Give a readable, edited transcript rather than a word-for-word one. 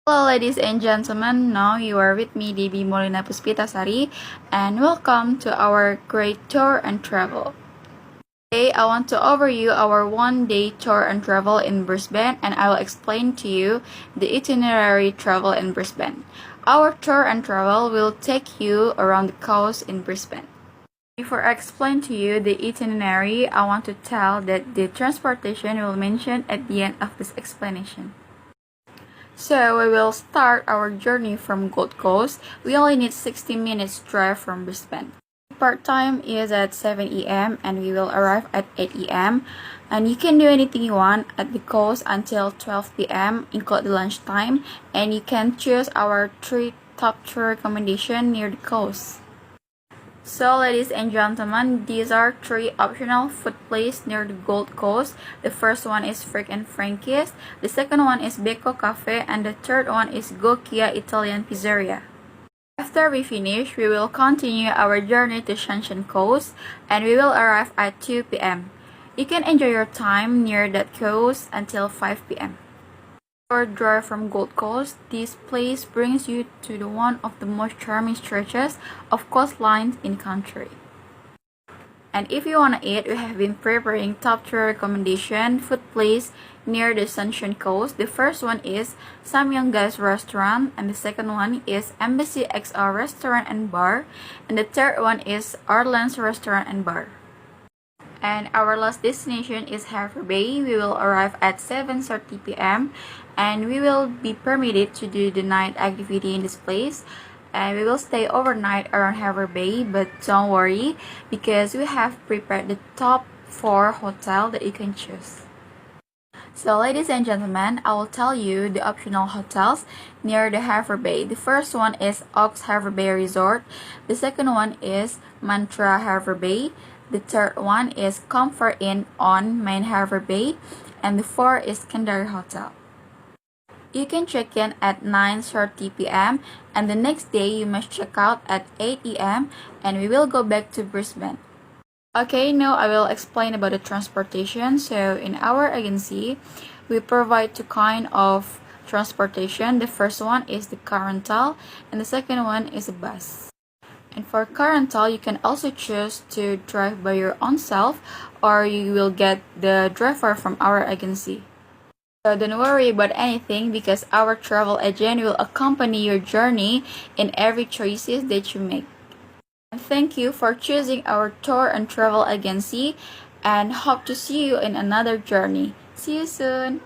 Hello ladies and gentlemen, now you are with me Deby Maulina Puspita Sari and welcome to our great tour and travel. Today I want to overview our one-day tour and travel in Brisbane and I will explain to you the itinerary travel in Brisbane. Our tour and travel will take you around the coast in Brisbane. Before I explain to you the itinerary, I want to tell that the transportation will mention at the end of this explanation. So we will start our journey from Gold Coast. We only need 60 minutes drive from Brisbane. Part time is at 7 a.m. and we will arrive at 8 a.m. And you can do anything you want at the coast until 12 p.m. include the lunch time, and you can choose our 3 top tour recommendation near the coast. So ladies and gentlemen, these are 3 optional food places near the Gold Coast. The first one is Frick and Frankie's, the second one is Beko Cafe, and the third one is Gokia Italian Pizzeria. After we finish, we will continue our journey to Sunshine Coast and we will arrive at 2 p.m. You can enjoy your time near that coast until 5 p.m. Our drive from Gold Coast, this place brings you to one of the most charming stretches of coastlines in the country. And if you want to eat, we have been preparing top 3 recommendation food place near the Sunshine Coast. The first one is Samyang's Restaurant, and the second one is Embassy XR Restaurant and Bar, and the third one is Arlen's Restaurant and Bar. And our last destination is Harfal Bay. We will arrive at 7:30 p.m. and we will be permitted to do the night activity in this place. And we will stay overnight around Harfal Bay, but don't worry because we have prepared the top 4 hotel that you can choose. So ladies and gentlemen, I will tell you the optional hotels near the Harfal Bay. The first one is Oaks Harfal Bay Resort. The second one is Mantra Harfal Bay. The third one is Comfort Inn on Main Harfal Bay, and the fourth is Kendari Hotel. You can check in at 9:30 p.m. and the next day you must check out at 8 a.m. and we will go back to Brisbane. Okay, now I will explain about the transportation. So in our agency, we provide 2 kind of transportation. The first one is the car rental and the second one is a bus. And for car rental, you can also choose to drive by your own self or you will get the driver from our agency. So don't worry about anything because our travel agent will accompany your journey in every choices that you make. And thank you for choosing our tour and travel agency and hope to see you in another journey. See you soon!